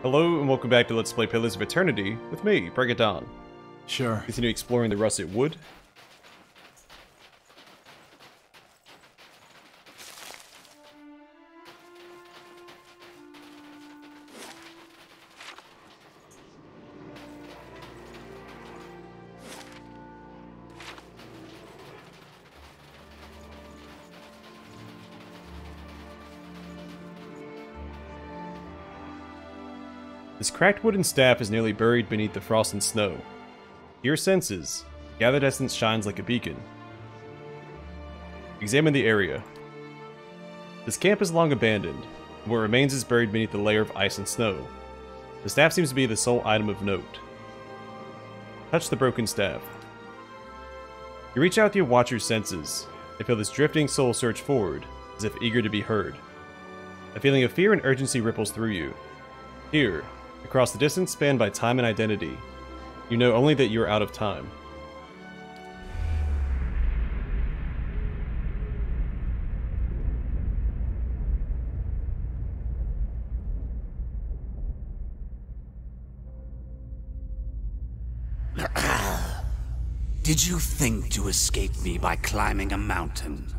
Hello and welcome back to Let's Play Pillars of Eternity with me, Break It Down. Sure. Continue exploring the Russetwood. This cracked wooden staff is nearly buried beneath the frost and snow. To your senses, the gathered essence shines like a beacon. Examine the area. This camp is long abandoned, and what remains is buried beneath a layer of ice and snow. The staff seems to be the sole item of note. Touch the broken staff. You reach out with your watcher's senses, and feel this drifting soul surge forward, as if eager to be heard. A feeling of fear and urgency ripples through you. Here, across the distance spanned by time and identity, you know only that you are out of time. Did you think to escape me by climbing a mountain?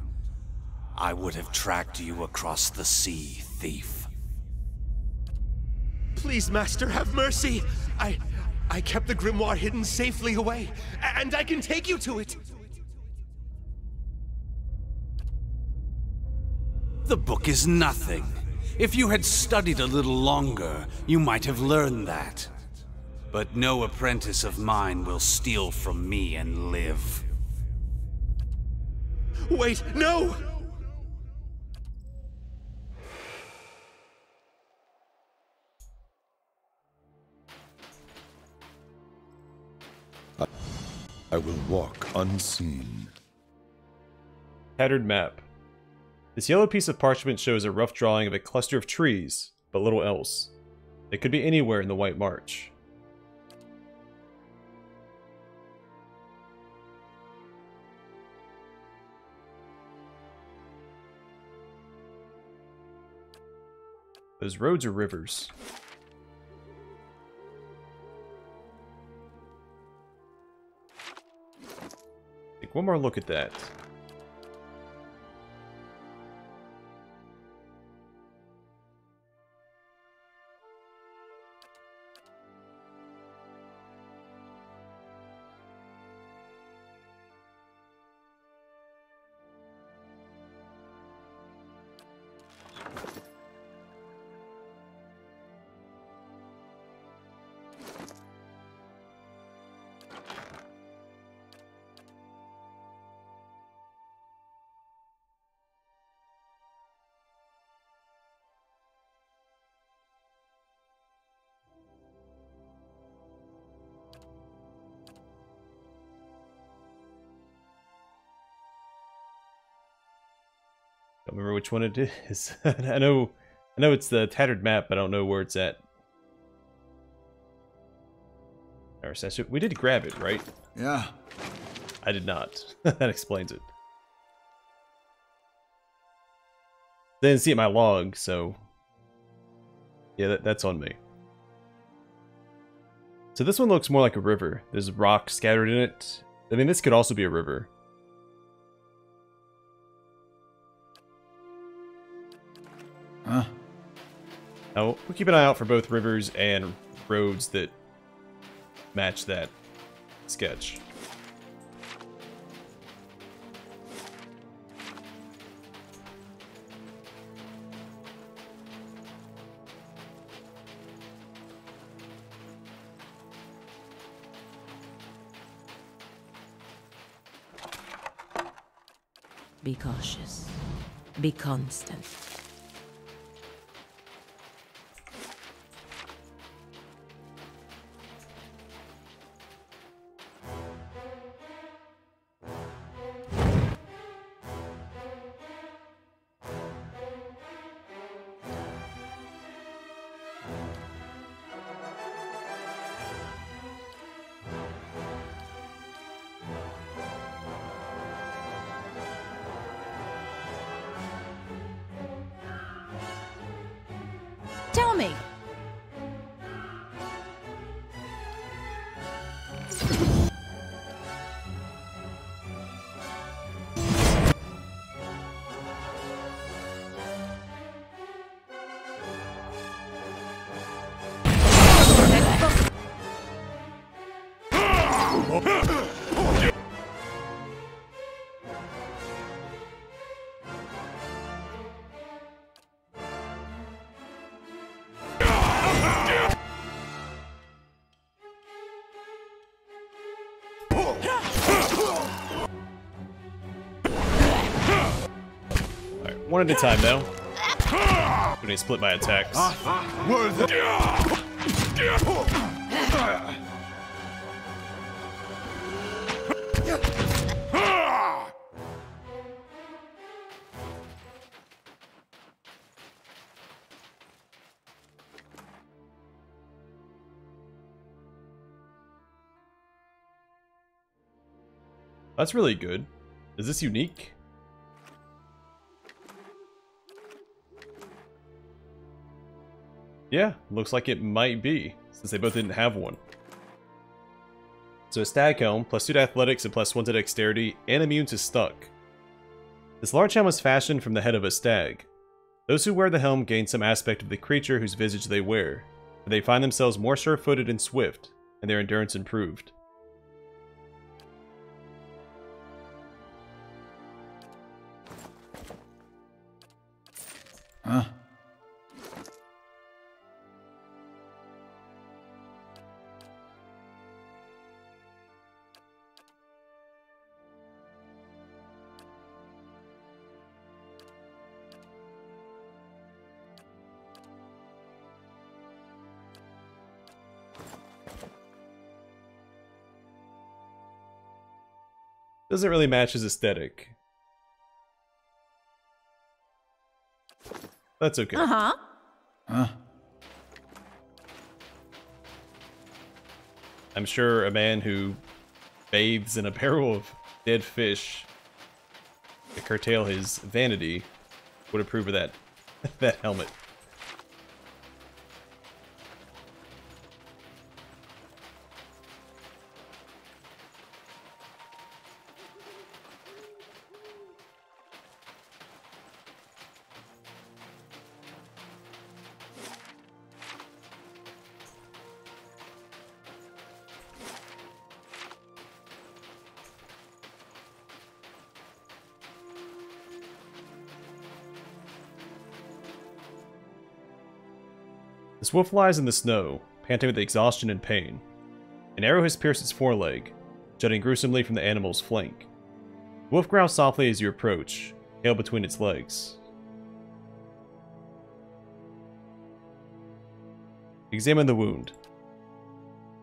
I would have tracked you across the sea, thief. Please, Master, have mercy! I kept the grimoire hidden safely away, and I can take you to it! The book is nothing. If you had studied a little longer, you might have learned that. But no apprentice of mine will steal from me and live. Wait, no! I will walk unseen. Tattered map. This yellow piece of parchment shows a rough drawing of a cluster of trees, but little else. They could be anywhere in the White March. Those roads are rivers. Take one more look at that. Don't remember which one it is. I know it's the tattered map, but I don't know where it's at. Our session. We did grab it, right? Yeah. I did not. That explains it. Didn't see it in my log, so yeah, that's on me. So this one looks more like a river. There's rock scattered in it. I mean, this could also be a river. Huh? Now, we'll keep an eye out for both rivers and roads that match that sketch. Be cautious. Be constant. Tell me, One at a time now. When they split my attacks. That's really good. Is this unique? Yeah, looks like it might be, since they both didn't have one. So a stag helm, +2 to athletics and +1 to dexterity, and immune to stuck. This large helm is fashioned from the head of a stag. Those who wear the helm gain some aspect of the creature whose visage they wear, but they find themselves more sure-footed and swift, and their endurance improved. Huh? Doesn't really match his aesthetic. That's okay. Uh-huh. Huh? I'm sure a man who bathes in a barrel of dead fish to curtail his vanity would approve of that that helmet. This wolf lies in the snow, panting with exhaustion and pain. An arrow has pierced its foreleg, jutting gruesomely from the animal's flank. The wolf growls softly as you approach, tail between its legs. Examine the wound.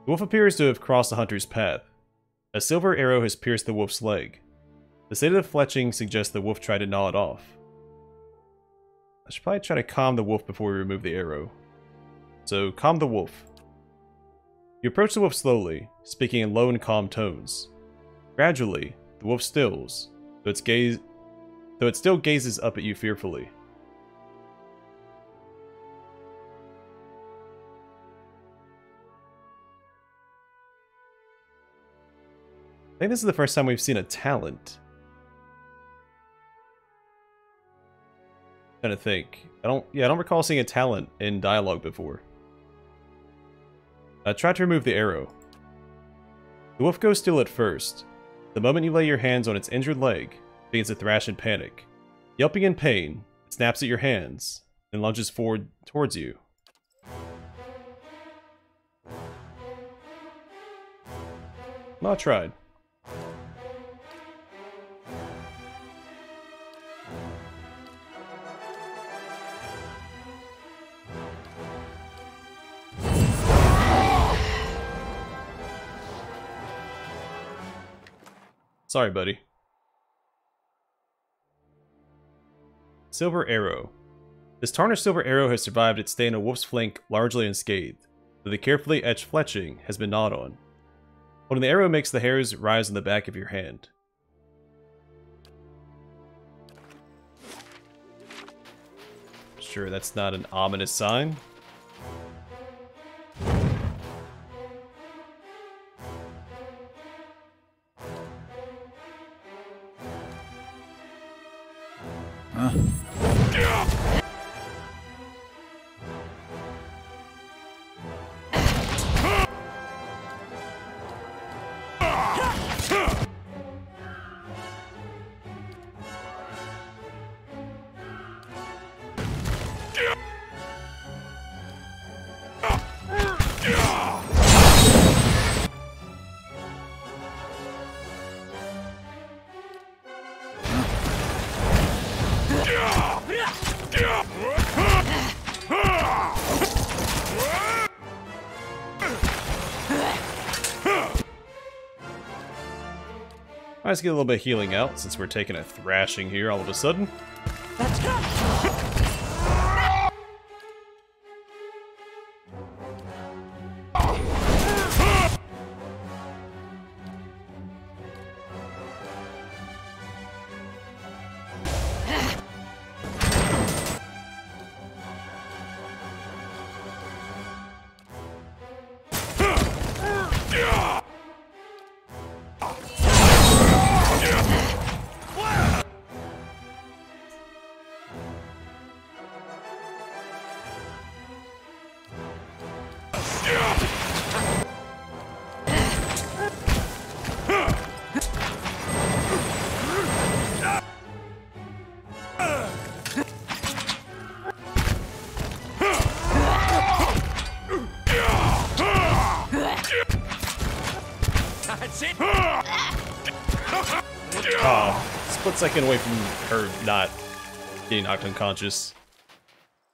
The wolf appears to have crossed the hunter's path. A silver arrow has pierced the wolf's leg. The state of the fletching suggests the wolf tried to gnaw it off. I should probably try to calm the wolf before we remove the arrow. So, calm the wolf. You approach the wolf slowly, speaking in low and calm tones. Gradually, the wolf stills, though it still gazes up at you fearfully. I think this is the first time we've seen a talent. I'm trying to think. I don't recall seeing a talent in dialogue before. Try to remove the arrow. The wolf goes still at first. The moment you lay your hands on its injured leg, it begins to thrash in panic. Yelping in pain, it snaps at your hands, and lunges forward towards you. Not tried. Sorry, buddy. Silver arrow. This tarnished silver arrow has survived its stay in a wolf's flank largely unscathed, though the carefully etched fletching has been gnawed on. Holding the arrow makes the hairs rise on the back of your hand. Sure, that's not an ominous sign. Let's get a little bit of healing out since we're taking a thrashing here all of a sudden. Let's go! Split second away from her not getting knocked unconscious.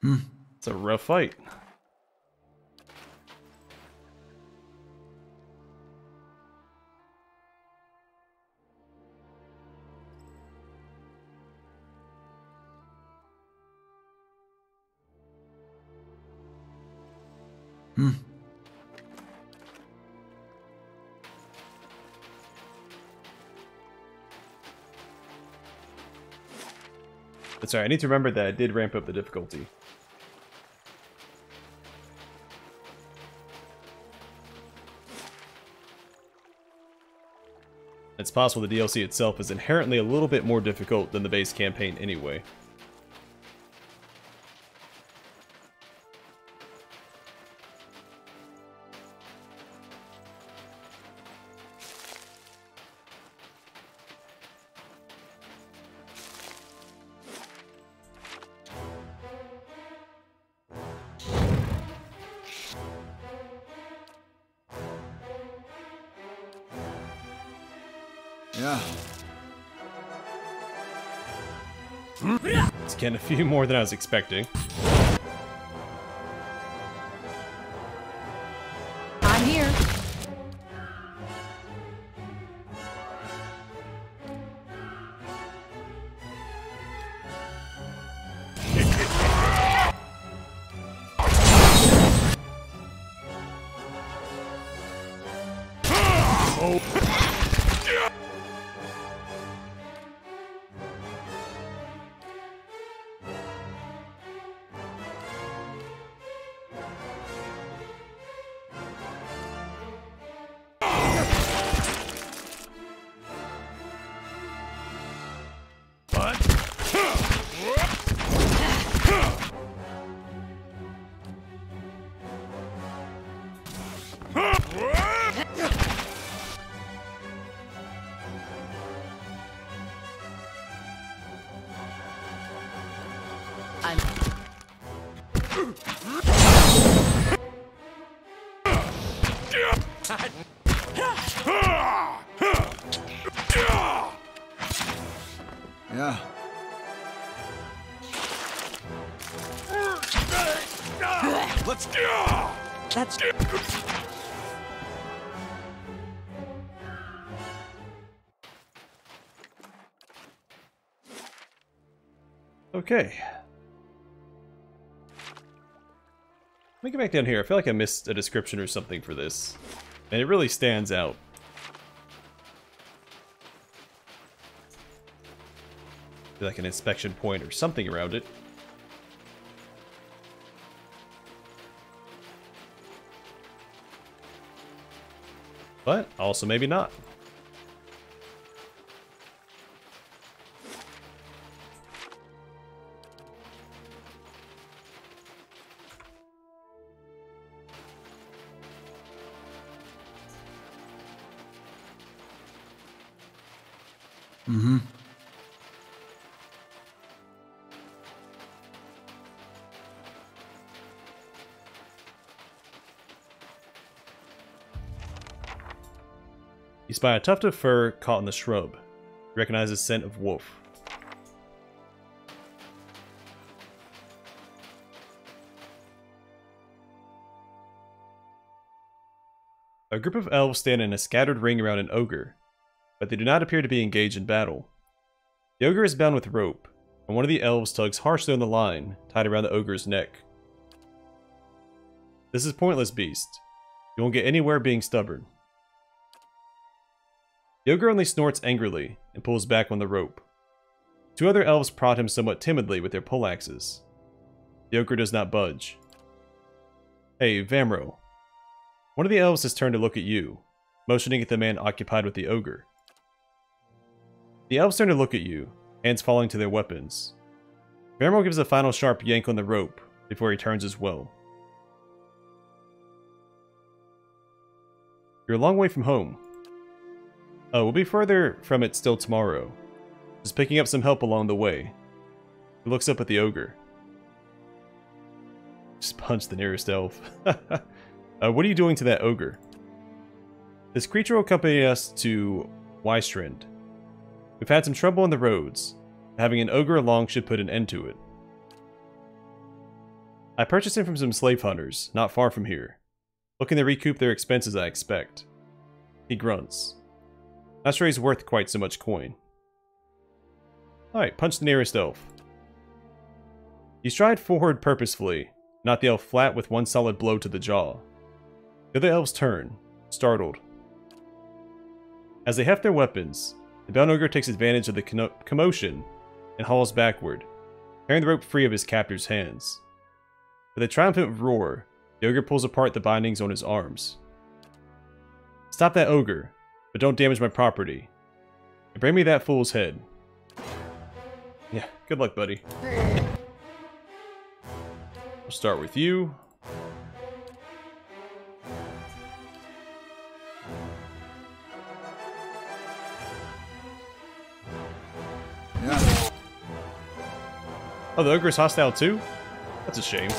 It's a rough fight. That's right, I need to remember that I did ramp up the difficulty. It's possible the DLC itself is inherently a little bit more difficult than the base campaign anyway. Yeah. It's getting a few more than I was expecting. I'm here. Yeah. Let's go! That's Okay. Let me get back down here. I feel like I missed a description or something for this. And it really stands out. Like an inspection point or something around it. But also maybe not. Mm-hmm. You spy a tuft of fur caught in the shrub. You recognize the scent of wolf. A group of elves stand in a scattered ring around an ogre, but they do not appear to be engaged in battle. The ogre is bound with rope, and one of the elves tugs harshly on the line tied around the ogre's neck. This is pointless, beast. You won't get anywhere being stubborn. The ogre only snorts angrily and pulls back on the rope. Two other elves prod him somewhat timidly with their poleaxes. The ogre does not budge. Hey, Vamro. One of the elves has turned to look at you, motioning at the man occupied with the ogre. The elves turn to look at you, hands falling to their weapons. Vamro gives a final sharp yank on the rope before he turns as well. You're a long way from home. Oh, we'll be further from it still tomorrow. Just picking up some help along the way. He looks up at the ogre. Just punch the nearest elf. What are you doing to that ogre? This creature will accompany us to Wystrand. We've had some trouble on the roads. Having an ogre along should put an end to it. I purchased him from some slave hunters, not far from here. Looking to recoup their expenses, I expect. He grunts. Not sure he's worth quite so much coin. Alright, punch the nearest elf. You stride forward purposefully, knock the elf flat with one solid blow to the jaw. The other elves turn, startled. As they heft their weapons, the bound ogre takes advantage of the commotion and hauls backward, tearing the rope free of his captor's hands. With a triumphant roar, the ogre pulls apart the bindings on his arms. Stop that ogre, but don't damage my property. And bring me that fool's head. Yeah, good luck, buddy. We'll start with you. Yeah. Oh, the ogre is hostile too? That's a shame.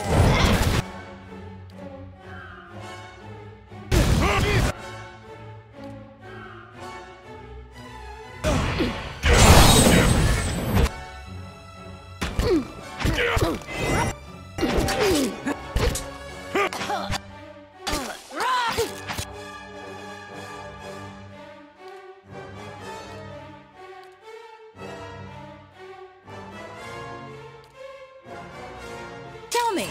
Tell me.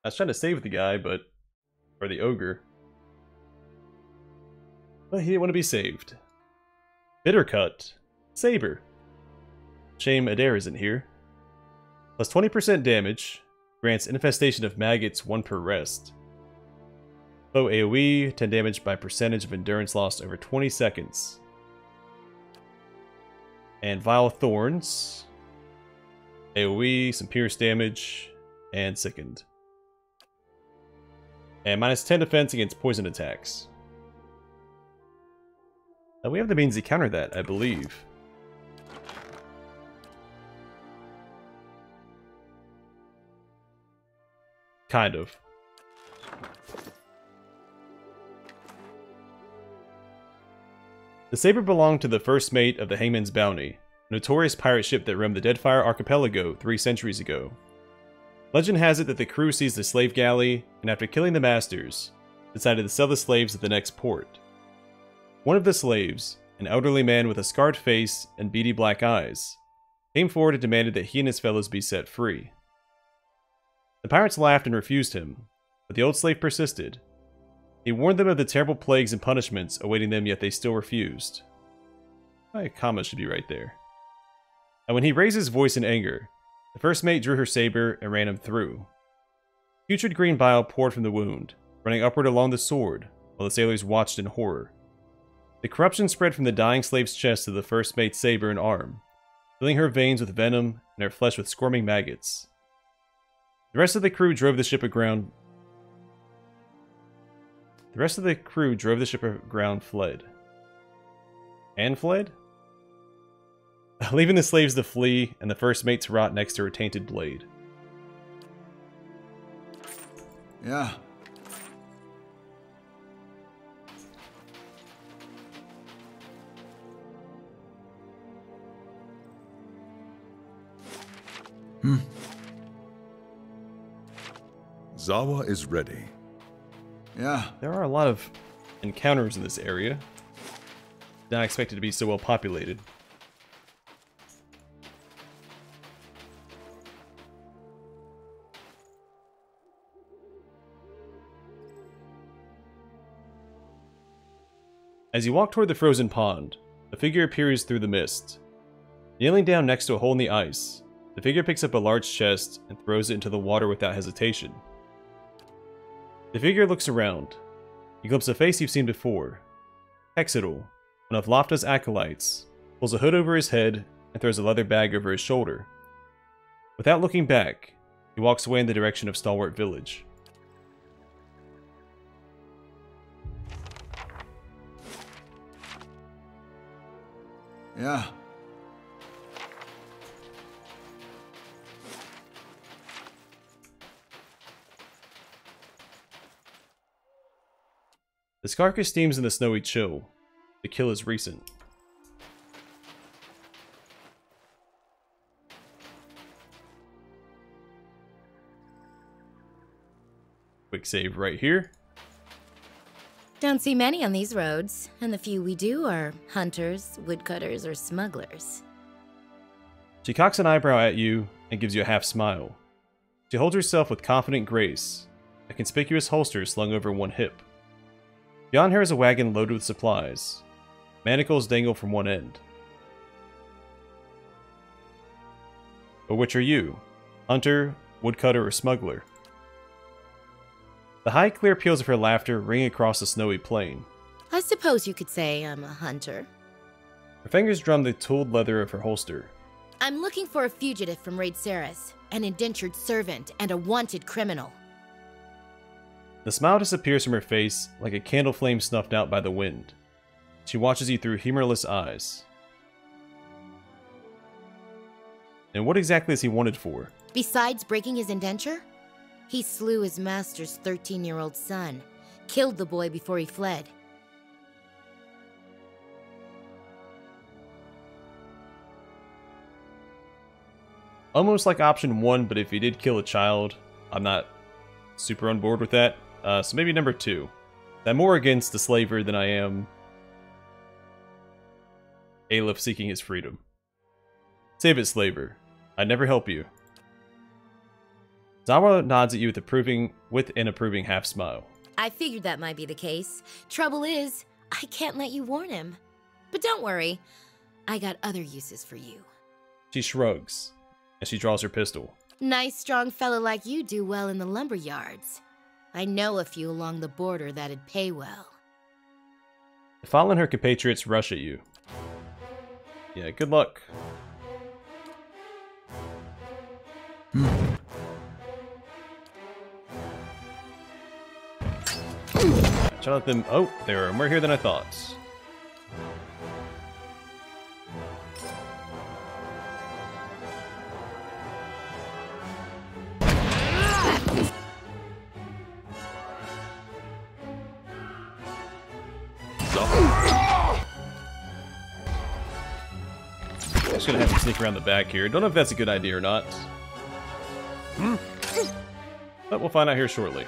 I was trying to save the guy, but... or the ogre. But he didn't want to be saved. Bittercut. Saber. Shame Adair isn't here. Plus 20% damage. Grants infestation of maggots 1 per rest. Foe AoE, 10 damage by percentage of endurance lost over 20 seconds. And Vile Thorns. AoE, some pierce damage, and sickened. And minus 10 defense against poison attacks. We have the means to counter that, I believe. Kind of. The saber belonged to the first mate of the Hangman's Bounty, a notorious pirate ship that roamed the Deadfire Archipelago 3 centuries ago. Legend has it that the crew seized the slave galley, and after killing the masters, decided to sell the slaves at the next port. One of the slaves, an elderly man with a scarred face and beady black eyes, came forward and demanded that he and his fellows be set free. The pirates laughed and refused him, but the old slave persisted. He warned them of the terrible plagues and punishments awaiting them, yet they still refused. My comma should be right there. And when he raised his voice in anger, the first mate drew her saber and ran him through. Putrid green bile poured from the wound, running upward along the sword, while the sailors watched in horror. The corruption spread from the dying slave's chest to the first mate's saber and arm, filling her veins with venom and her flesh with squirming maggots. The rest of the crew drove the ship aground. Fled. And fled? Leaving the slaves to flee, and the first mate to rot next to her tainted blade. Yeah. Zawa is ready. Yeah. There are a lot of encounters in this area. Did not expect it to be so well populated. As you walk toward the frozen pond, a figure appears through the mist. Kneeling down next to a hole in the ice, the figure picks up a large chest and throws it into the water without hesitation. The figure looks around. You glimpse a face you've seen before. Hexidal, one of Lofta's acolytes, pulls a hood over his head and throws a leather bag over his shoulder. Without looking back, he walks away in the direction of Stalwart Village. Yeah. The carcass steams in the snowy chill. The kill is recent. Quick save right here. Don't see many on these roads, and the few we do are hunters, woodcutters, or smugglers. She cocks an eyebrow at you and gives you a half smile. She holds herself with confident grace, a conspicuous holster slung over one hip. Beyond her is a wagon loaded with supplies. Manacles dangle from one end. But which are you? Hunter, woodcutter, or smuggler? The high, clear peals of her laughter ring across the snowy plain. I suppose you could say I'm a hunter. Her fingers drum the tooled leather of her holster. I'm looking for a fugitive from Raid Saris, an indentured servant, and a wanted criminal. The smile disappears from her face like a candle flame snuffed out by the wind. She watches you through humorless eyes. And what exactly is he wanted for? Besides breaking his indenture, he slew his master's 13-year-old son, killed the boy before he fled. Almost like option 1, but if he did kill a child, I'm not super on board with that. So maybe number 2. I'm more against the slaver than I am Aleph seeking his freedom. Save it, slaver. I'd never help you. Zawa nods at you with an approving half smile. I figured that might be the case. Trouble is, I can't let you warn him. But don't worry, I got other uses for you. She shrugs, and she draws her pistol. Nice, strong fella like you do well in the lumber yards. I know a few along the border that'd pay well. The fallen her compatriots rush at you. Yeah, good luck. Try to let them... Oh, they are more here than I thought. Just gonna have him sneak around the back here. Don't know if that's a good idea or not. But we'll find out here shortly.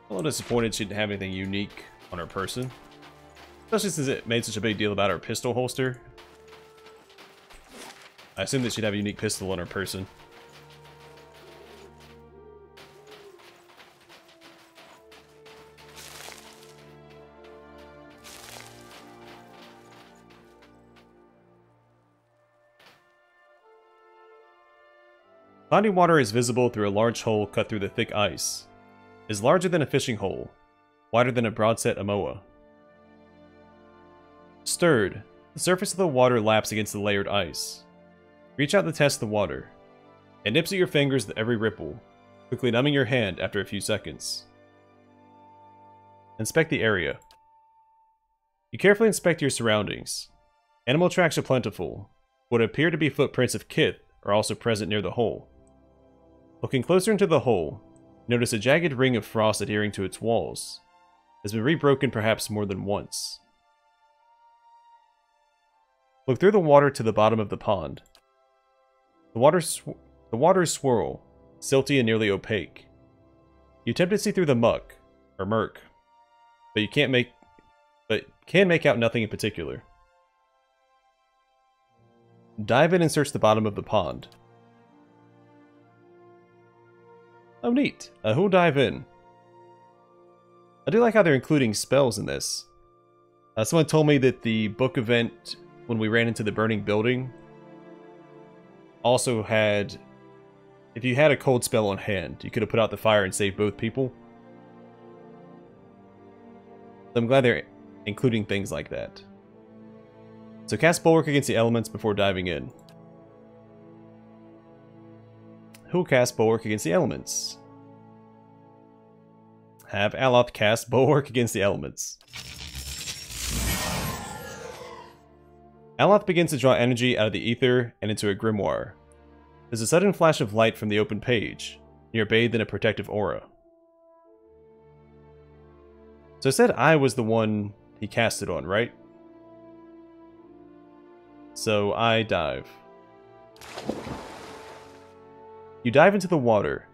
A little disappointed she didn't have anything unique on her person. Especially since it made such a big deal about her pistol holster. I assume that she'd have a unique pistol on her person. Body water is visible through a large hole cut through the thick ice. It is larger than a fishing hole, wider than a broadset amoa. Stirred, the surface of the water laps against the layered ice. Reach out to test the water. It nips at your fingers with every ripple, quickly numbing your hand after a few seconds. Inspect the area. You carefully inspect your surroundings. Animal tracks are plentiful. What appear to be footprints of kith are also present near the hole. Looking closer into the hole, notice a jagged ring of frost adhering to its walls. It has been rebroken perhaps more than once. Look through the water to the bottom of the pond. The waters swirl, silty and nearly opaque. You attempt to see through the muck, or murk, but can make out nothing in particular. Dive in and search the bottom of the pond. Oh neat, who'll dive in? I do like how they're including spells in this. Someone told me that the book event, when we ran into the burning building, also had, if you had a cold spell on hand, you could have put out the fire and saved both people. So I'm glad they're including things like that. So cast Bulwark against the elements before diving in. Who will cast Bulwark against the elements? Have Aloth cast Bulwark against the elements. Aloth begins to draw energy out of the ether and into a grimoire. There's a sudden flash of light from the open page. You're bathed in a protective aura. So I said I was the one he cast it on, right? So I dive. You dive into the water.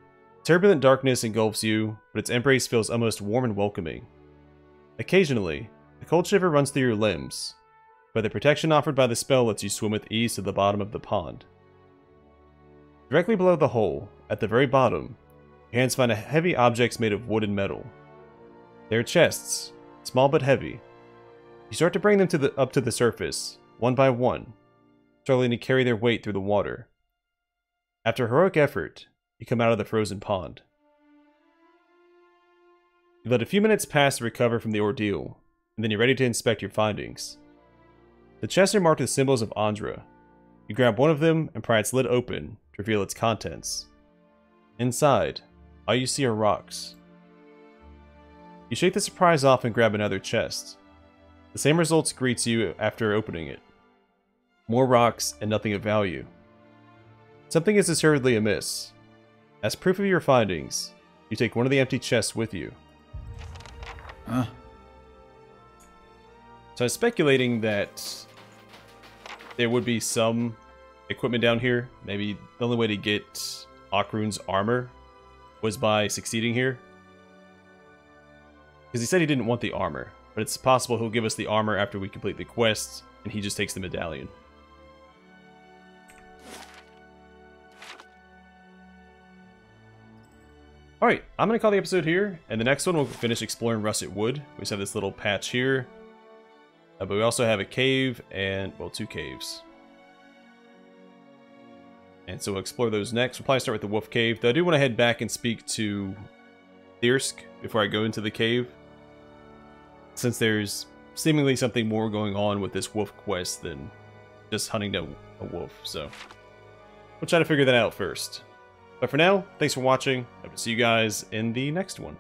Turbulent darkness engulfs you, but its embrace feels almost warm and welcoming. Occasionally, a cold shiver runs through your limbs, but the protection offered by the spell lets you swim with ease to the bottom of the pond. Directly below the hole, at the very bottom, your hands find heavy objects made of wood and metal. They are chests, small but heavy. You start to bring them up to the surface, one by one, struggling to carry their weight through the water. After heroic effort, you come out of the frozen pond. You let a few minutes pass to recover from the ordeal, and and then you're ready to inspect your findings. The chests are marked with symbols of Andra. You grab one of them and pry its lid open to reveal its contents. Inside, all you see are rocks. You shake the surprise off and grab another chest. The same results greets you after opening it. More rocks and nothing of value. Something is assuredly amiss. As proof of your findings, you take one of the empty chests with you. Huh? So I was speculating that there would be some equipment down here. Maybe the only way to get Okrun's armor was by succeeding here. Because he said he didn't want the armor, but it's possible he'll give us the armor after we complete the quest, and he just takes the medallion. Alright, I'm going to call the episode here, and the next one we'll finish exploring Russetwood. We just have this little patch here. But we also have a cave and, well, 2 caves. And so we'll explore those next. We'll probably start with the wolf cave, though I do want to head back and speak to Thirsk before I go into the cave. Since there's seemingly something more going on with this wolf quest than just hunting down a wolf, so we'll try to figure that out first. But for now, thanks for watching. Hope to see you guys in the next one.